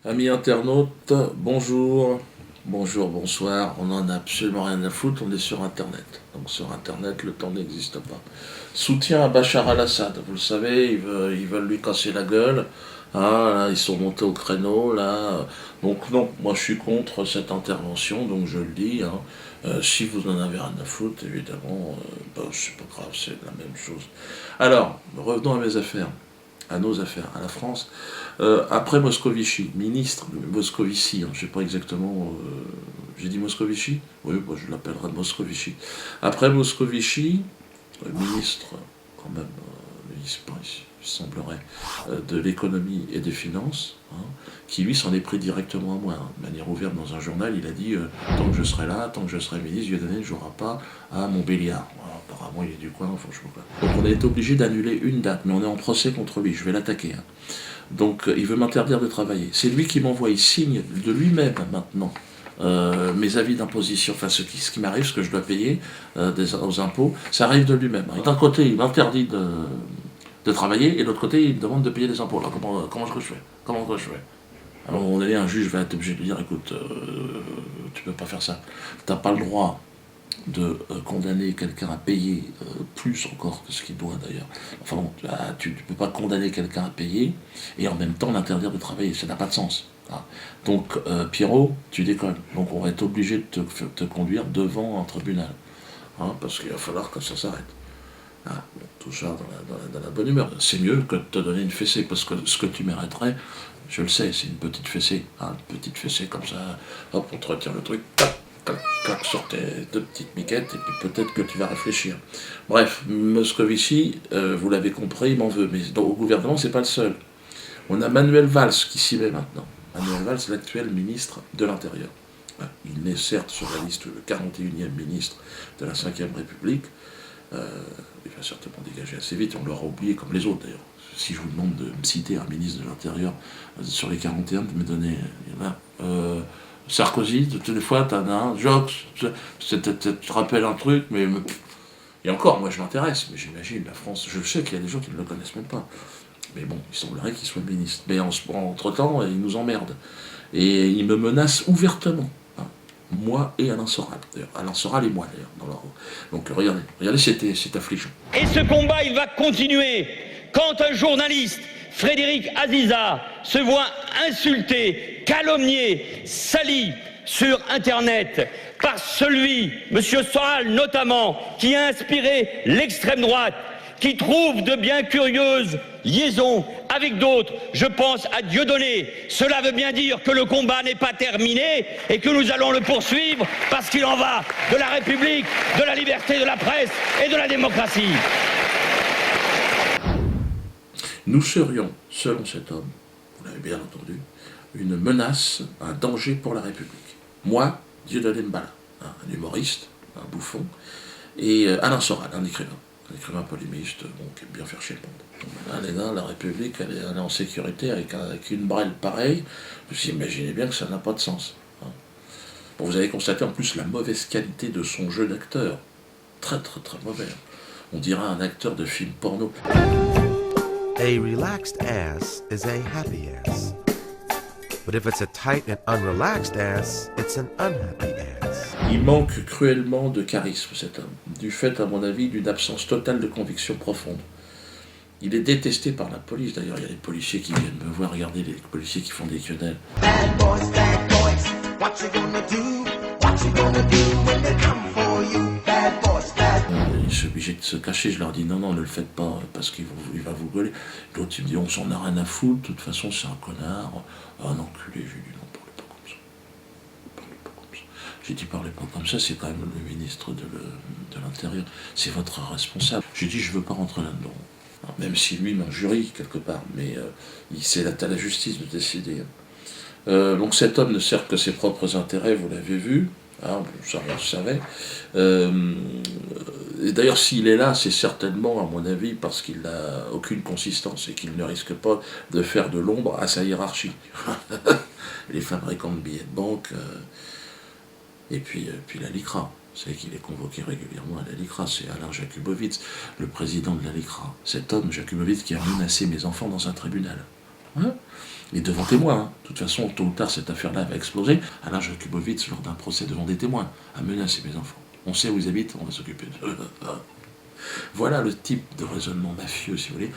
Amis internautes, bonjour, bonjour, bonsoir, on en a absolument rien à foutre, on est sur Internet. Donc sur Internet, le temps n'existe pas. Soutien à Bachar al-Assad, vous le savez, ils veulent lui casser la gueule. Ah, là, ils sont montés au créneau, là. Donc non, moi je suis contre cette intervention, donc je le dis. Hein. Si vous en avez rien à foutre, évidemment, c'est pas grave, c'est la même chose. Alors, revenons à mes affaires, à nos affaires, à la France. Après Moscovici, ministre Moscovici, hein, je ne sais pas exactement, j'ai dit Moscovici. Oui, moi je l'appellerai Moscovici. Après Moscovici, ministre, quand même, il semblerait, de l'économie et des finances, hein, qui lui s'en est pris directement à moi, hein, de manière ouverte dans un journal, il a dit tant que je serai là, tant que je serai ministre, Dieu donné ne jouera pas à Montbéliard. Voilà, apparemment il est du coin, franchement. Donc on a été obligé d'annuler une date, mais on est en procès contre lui, je vais l'attaquer. Hein. Donc il veut m'interdire de travailler. C'est lui qui m'envoie, il signe de lui-même maintenant mes avis d'imposition, enfin ce qui m'arrive, ce que je dois payer aux impôts, ça arrive de lui-même. D'un côté, il m'interdit de travailler, et de l'autre côté, il me demande de payer des impôts. Alors comment est-ce que je fais Alors, à un moment donné, un juge va être obligé de lui dire, écoute, tu peux pas faire ça. T'as pas le droit de condamner quelqu'un à payer plus encore que ce qu'il doit d'ailleurs. Enfin bon, tu ne peux pas condamner quelqu'un à payer et en même temps l'interdire de travailler, ça n'a pas de sens. Hein. Donc Pierrot, tu déconnes. Donc on va être obligé de te conduire devant un tribunal. Hein, parce qu'il va falloir que ça s'arrête. Ah, bon, tout ça dans la bonne humeur. C'est mieux que de te donner une fessée, parce que ce que tu mériterais, je le sais, c'est une petite fessée. Hein, une petite fessée comme ça, hop, on te retire le truc, tac, tac, tac, sur tes deux petites miquettes, et puis peut-être que tu vas réfléchir. Bref, Moscovici, vous l'avez compris, il m'en veut, mais au gouvernement, c'est pas le seul. On a Manuel Valls qui s'y met maintenant. Manuel Valls, l'actuel ministre de l'Intérieur. Il n'est certes sur la liste le 41e ministre de la Ve République, il va certainement dégager assez vite, on l'aura oublié comme les autres d'ailleurs. Si je vous demande de me citer un ministre de l'Intérieur sur les 41, de me donner, il y en a. Sarkozy, toutes les fois, t'en as un, Jox, tu te rappelles un truc, mais. Et encore, moi je m'intéresse, mais j'imagine, la France, je sais qu'il y a des gens qui ne le connaissent même pas. Mais bon, il semblerait qu'il soit ministre. Mais entre-temps, il nous emmerde. Et il me menace ouvertement. Hein. Moi et Alain Soral. D'ailleurs, Alain Soral et moi, d'ailleurs. Donc regardez, c'est affligeant. Et ce combat, il va continuer. Quand un journaliste, Frédéric Aziza, se voit insulté, calomnié, sali sur Internet par celui, M. Soral notamment, qui a inspiré l'extrême droite, qui trouve de bien curieuses liaisons avec d'autres, je pense à Dieudonné. Cela veut bien dire que le combat n'est pas terminé et que nous allons le poursuivre parce qu'il en va de la République, de la liberté de la presse et de la démocratie. Nous serions, selon cet homme, vous l'avez bien entendu, une menace, un danger pour la République. Moi, Dieudonné Mbala, un humoriste, un bouffon, et Alain Soral, un écrivain polémiste, bon, qui aime bien faire chier le monde. Elle est là, la République, elle est en sécurité avec une brêle pareille. Vous imaginez bien que ça n'a pas de sens. Hein. Bon, vous avez constaté en plus la mauvaise qualité de son jeu d'acteur. Très très très mauvais. On dirait un acteur de film porno. A relaxed ass is a happy ass. But if it's a tight and unrelaxed ass, it's an unhappy ass. Il manque cruellement de charisme, cet homme, du fait, à mon avis, d'une absence totale de conviction profonde. Il est détesté par la police, d'ailleurs, il y a des policiers qui viennent me voir, regardez les policiers qui font des quenelles. Bad boys, what you gonna do? What you gonna do when they come for you? Bad boys, bad boys. Je suis obligé de se cacher, je leur dis non, ne le faites pas, parce qu'il va vous gueuler. L'autre, il me dit on s'en a rien à foutre, de toute façon, c'est un connard. Ah, un enculé, j'ai dit non, parlez pas comme ça. Parlez pas comme ça. J'ai dit parlez pas comme ça, c'est quand même le ministre de l'Intérieur, c'est votre responsable. J'ai dit je veux pas rentrer là-dedans. Alors, même si lui m'injurie quelque part, mais c'est à la justice de décider. Donc cet homme ne sert que ses propres intérêts, vous l'avez vu. Hein, ça on le savait. Et d'ailleurs, s'il est là, c'est certainement, à mon avis, parce qu'il n'a aucune consistance et qu'il ne risque pas de faire de l'ombre à sa hiérarchie. Les fabricants de billets de banque, et puis la LICRA. Vous savez qu'il est convoqué régulièrement à la LICRA, c'est Alain Jakubowicz, le président de la LICRA. Cet homme, Jakubowicz, qui a menacé mes enfants dans un tribunal. Hein, Et devant témoins. Hein. De toute façon, tôt ou tard, cette affaire-là va exploser. Alain Jakubowicz, lors d'un procès devant des témoins, a menacé mes enfants. On sait où ils habitent, on va s'occuper d'eux. Voilà le type de raisonnement mafieux, si vous voulez,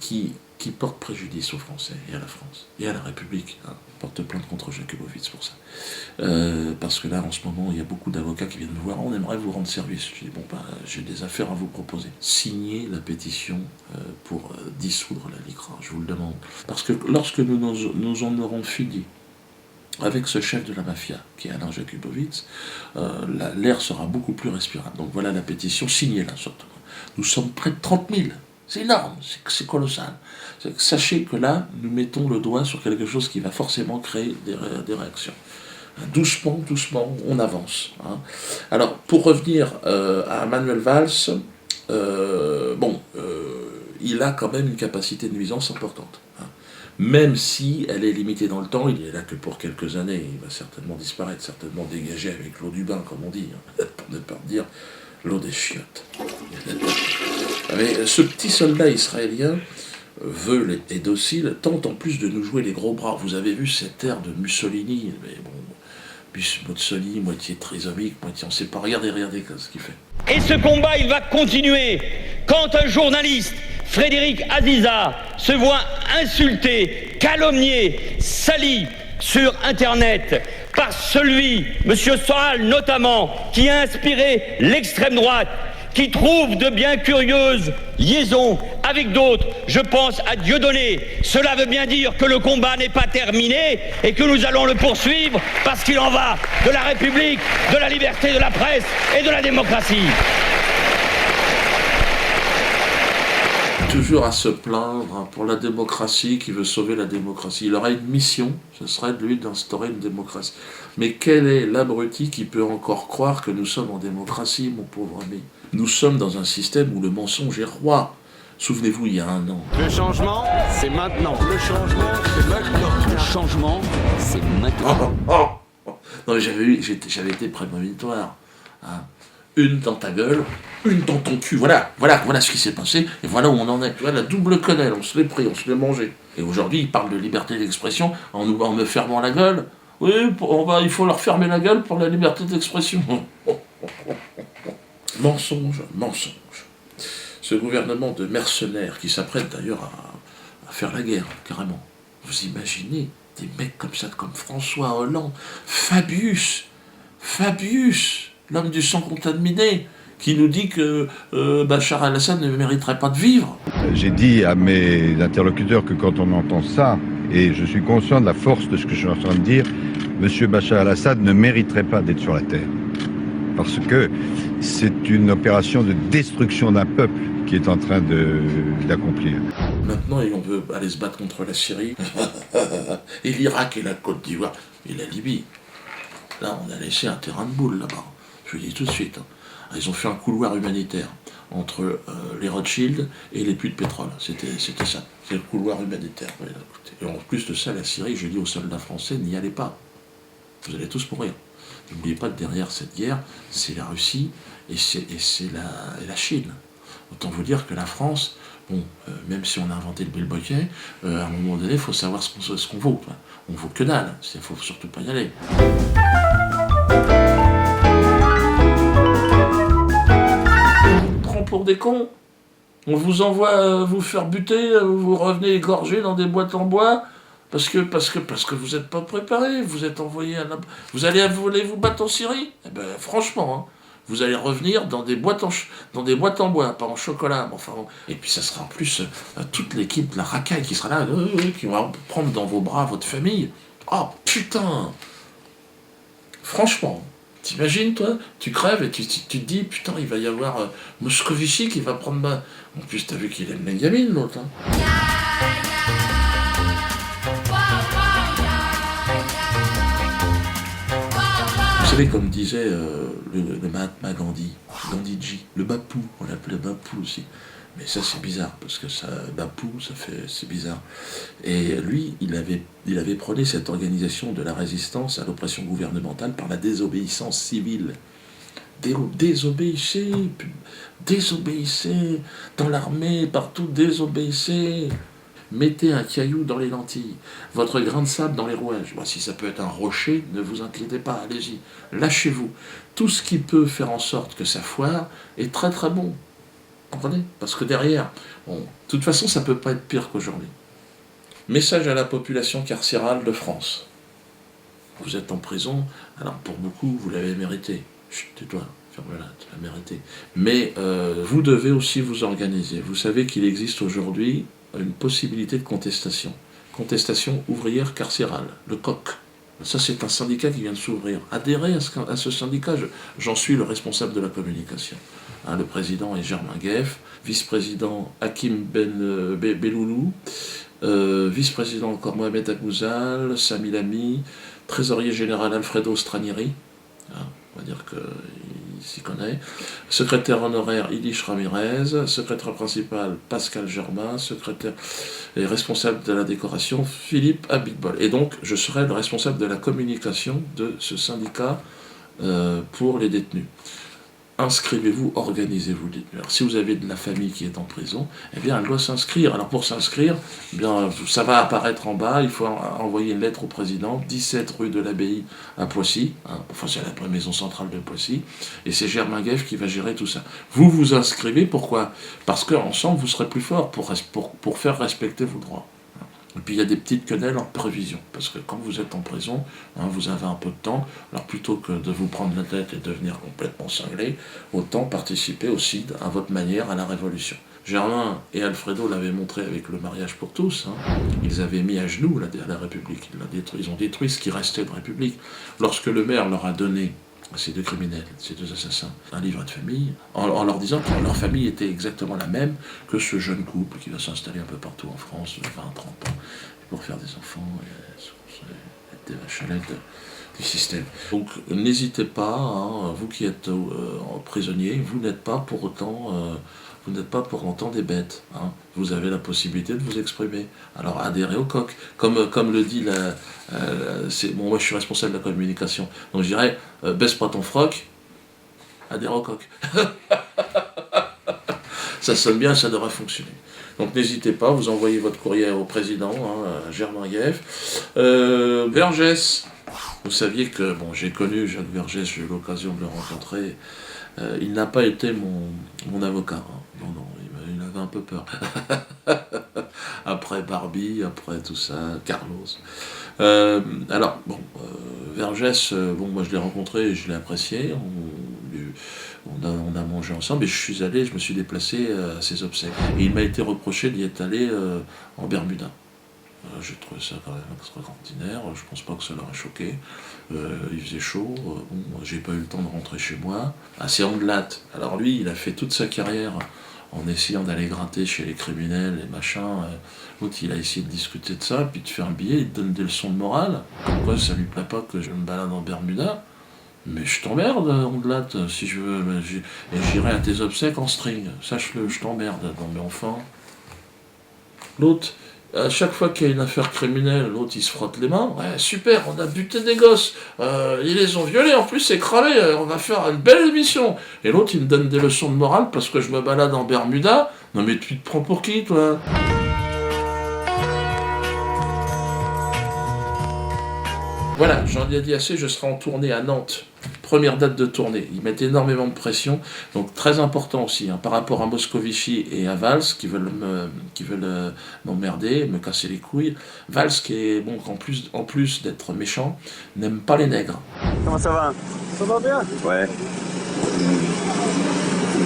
qui porte préjudice aux Français et à la France et à la République. Hein. Porte plainte contre Jakubowicz pour ça. Parce que là, en ce moment, il y a beaucoup d'avocats qui viennent me voir. On aimerait vous rendre service. Je dis, bon, j'ai des affaires à vous proposer. Signez la pétition pour dissoudre la LICRA, je vous le demande. Parce que lorsque nous en aurons fini avec ce chef de la mafia, qui est Alain Jakubowicz, l'air sera beaucoup plus respirable. Donc voilà la pétition, signez-la surtout. Nous sommes près de 30 000. C'est énorme, c'est colossal. Sachez que là, nous mettons le doigt sur quelque chose qui va forcément créer des réactions. Doucement, doucement, on avance. Hein. Alors, pour revenir à Manuel Valls, il a quand même une capacité de nuisance importante. Hein. Même si elle est limitée dans le temps, il est là que pour quelques années, il va certainement disparaître, certainement dégagé avec l'eau du bain, comme on dit, hein, pour ne pas dire l'eau des chiottes. Mais ce petit soldat israélien, veule et docile, tente en plus de nous jouer les gros bras. Vous avez vu cet air de Mussolini, mais bon, Mussolini, moitié trisomique, moitié on ne sait pas, regardez ce qu'il fait. Et ce combat, il va continuer. Quand un journaliste, Frédéric Aziza, se voit insulté, calomnié, sali sur Internet par celui, M. Soral notamment, qui a inspiré l'extrême droite, qui trouve de bien curieuses liaisons avec d'autres, je pense à Dieudonné. Cela veut bien dire que le combat n'est pas terminé et que nous allons le poursuivre parce qu'il en va de la République, de la liberté de la presse et de la démocratie. Toujours à se plaindre hein, pour la démocratie, qui veut sauver la démocratie. Il aurait une mission, ce serait de lui d'instaurer une démocratie. Mais quel est l'abruti qui peut encore croire que nous sommes en démocratie, mon pauvre ami ? Nous sommes dans un système où le mensonge est roi. Souvenez-vous, il y a un an. Le changement, c'est maintenant. Le changement, c'est maintenant. Le changement, c'est maintenant. Non, mais j'avais été prémonitoire. Hein. Une dans ta gueule, une dans ton cul. Voilà ce qui s'est passé, et voilà où on en est. Tu vois, la double quenelle, on se l'est pris, on se l'est mangé. Et aujourd'hui, ils parlent de liberté d'expression en me fermant la gueule. Oui, il faut leur fermer la gueule pour la liberté d'expression. Mensonge. Ce gouvernement de mercenaires qui s'apprête d'ailleurs à faire la guerre, carrément. Vous imaginez des mecs comme ça, comme François Hollande, Fabius, l'homme du sang contaminé, qui nous dit que Bachar al-Assad ne mériterait pas de vivre. J'ai dit à mes interlocuteurs que quand on entend ça, et je suis conscient de la force de ce que je suis en train de dire, M. Bachar al-Assad ne mériterait pas d'être sur la terre. Parce que c'est une opération de destruction d'un peuple qui est en train d'accomplir. Maintenant, on veut aller se battre contre la Syrie, et l'Irak et la Côte d'Ivoire, et la Libye. Là, on a laissé un terrain de boule là-bas. Je le dis tout de suite. Hein. Ils ont fait un couloir humanitaire entre les Rothschild et les puits de pétrole. C'était ça. C'est le couloir humanitaire. Et en plus de ça, la Syrie, je dis aux soldats français, n'y allez pas. Vous allez tous mourir. N'oubliez pas que derrière cette guerre, c'est la Russie et c'est la Chine. Autant vous dire que la France, même si on a inventé le bilboquet, à un moment donné, il faut savoir ce qu'on vaut. On vaut que dalle. Il ne faut surtout pas y aller. On prend pour des cons. On vous envoie vous faire buter, vous revenez égorgé dans des boîtes en bois. Parce que vous n'êtes pas préparé, vous êtes envoyé vous allez vous battre en Syrie. Eh ben, franchement, hein, vous allez revenir dans des boîtes en bois, pas en chocolat. Enfin, et puis ça sera en plus toute l'équipe de la racaille qui sera là, qui va prendre dans vos bras votre famille. Oh putain! Franchement, t'imagines toi, tu crèves et tu te dis, putain, il va y avoir Moscovici qui va prendre ma... En plus, t'as vu qu'il aime les gamines, l'autre. Hein. Vous savez, comme disait le Mahatma Gandhiji, le Bapou, on l'appelait Bapou aussi. Mais ça c'est bizarre, parce que ça, Bapou, c'est bizarre. Et lui, il avait prôné cette organisation de la résistance à l'oppression gouvernementale par la désobéissance civile. Désobéissez dans l'armée, partout, désobéissez. Mettez un caillou dans les lentilles, votre grain de sable dans les rouages. Bon, si ça peut être un rocher, ne vous inquiétez pas, allez-y, lâchez-vous. Tout ce qui peut faire en sorte que ça foire est très très bon. Comprenez ? Parce que derrière, bon, de toute façon, ça ne peut pas être pire qu'aujourd'hui. Message à la population carcérale de France. Vous êtes en prison, alors pour beaucoup, vous l'avez mérité. Chut, tais-toi, ferme-la, tu l'as mérité. Mais vous devez aussi vous organiser. Vous savez qu'il existe aujourd'hui une possibilité de contestation. Contestation ouvrière carcérale, le COC. Ça, c'est un syndicat qui vient de s'ouvrir. Adhérez à ce syndicat, j'en suis le responsable de la communication. Hein, le président est Germain Gueff, vice-président Hakim Belloulou, vice-président encore Mohamed Abouzal, Sami Lamy, trésorier général Alfredo Stranieri, hein, on va dire qu'il s'y connaît, secrétaire honoraire Ilish Ramirez, secrétaire principal Pascal Germain, secrétaire et responsable de la décoration Philippe Abitbol. Et donc, je serai le responsable de la communication de ce syndicat pour les détenus. Inscrivez-vous, organisez-vous. Alors, si vous avez de la famille qui est en prison, eh bien, elle doit s'inscrire. Alors, pour s'inscrire, eh bien, ça va apparaître en bas. Il faut envoyer une lettre au président, 17 rue de l'Abbaye à Poissy. Hein, enfin, c'est la maison centrale de Poissy. Et c'est Germain Gueff qui va gérer tout ça. Vous vous inscrivez, pourquoi ? Parce qu'ensemble, vous serez plus fort pour faire respecter vos droits. Et puis il y a des petites quenelles en prévision, parce que quand vous êtes en prison, hein, vous avez un peu de temps, alors plutôt que de vous prendre la tête et de devenir complètement cinglé, autant participer aussi à votre manière à la révolution. Germain et Alfredo l'avaient montré avec le mariage pour tous, hein. Ils avaient mis à genoux la République, ils ont détruit ce qui restait de République. Lorsque le maire leur a donné ces deux criminels, ces deux assassins, un livret de famille, en leur disant que leur famille était exactement la même que ce jeune couple qui va s'installer un peu partout en France, 20-30 ans, pour faire des enfants, et être des vachalettes du système. Donc n'hésitez pas, hein, vous qui êtes prisonnier, vous n'êtes pas pour autant des bêtes. Hein. Vous avez la possibilité de vous exprimer. Alors adhérez au COC. Comme le dit moi je suis responsable de la communication. Donc je dirais, baisse pas ton froc, adhère au COC. Ça sonne bien, ça devrait fonctionner. Donc n'hésitez pas, vous envoyez votre courrier au président, hein, Germain Gueff. Vergès, vous saviez que, j'ai connu Jacques Vergès, j'ai eu l'occasion de le rencontrer. Il n'a pas été mon avocat. Hein. Non, il avait un peu peur. Après Barbie, après tout ça, Carlos. Vergès, moi je l'ai rencontré et je l'ai apprécié. On a mangé ensemble et je suis allé, je me suis déplacé à ses obsèques. Et il m'a été reproché d'y être allé en Bermuda. J'ai trouvé ça quand même extraordinaire, je pense pas que ça leur ait choqué. Il faisait chaud, j'ai pas eu le temps de rentrer chez moi. C'est Ondelat. Alors lui, il a fait toute sa carrière en essayant d'aller gratter chez les criminels et machin. L'autre, il a essayé de discuter de ça, puis de faire un billet, il te donne des leçons de morale. Comme quoi, ça lui plaît pas que je me balade en Bermuda. Mais je t'emmerde, Ondelat, si je veux. Et j'irai à tes obsèques en string. Sache-le, je t'emmerde. Non mais enfin. L'autre, à chaque fois qu'il y a une affaire criminelle, l'autre il se frotte les mains. Ouais, super, on a buté des gosses. Ils les ont violés, en plus c'est cramé, on va faire une belle émission. Et l'autre il me donne des leçons de morale parce que je me balade en Bermuda. Non mais tu te prends pour qui, toi ? Voilà, j'en ai dit assez, je serai en tournée à Nantes. Première date de tournée. Ils mettent énormément de pression, donc très important aussi, hein, par rapport à Moscovici et à Valls, qui veulent m'emmerder, me casser les couilles. Valls, qui est, en plus d'être méchant, n'aime pas les nègres. Comment ça va ? Ça va bien ? Ouais.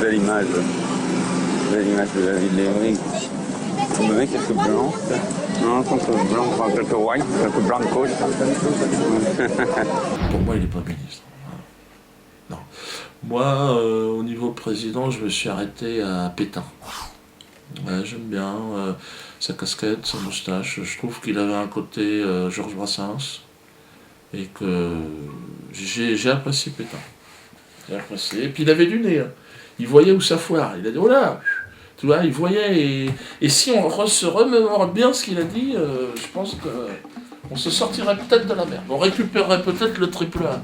Belle image de la ville d'Evry. Vous avez quelques blancs ? Non, quelques blancs, quelques white, quelques blancos. Pour moi, il n'est pas ministre. Non. Moi, au niveau président, je me suis arrêté à Pétain. Ouais, j'aime bien sa casquette, sa moustache. Je trouve qu'il avait un côté Georges Brassens. Et que j'ai apprécié Pétain. J'ai apprécié. Et puis il avait du nez. Hein. Il voyait où ça foire. Il a dit, oh là, tu vois, il voyait. Et si on se remémore bien ce qu'il a dit, je pense qu'on se sortirait peut-être de la merde. On récupérerait peut-être le triple A.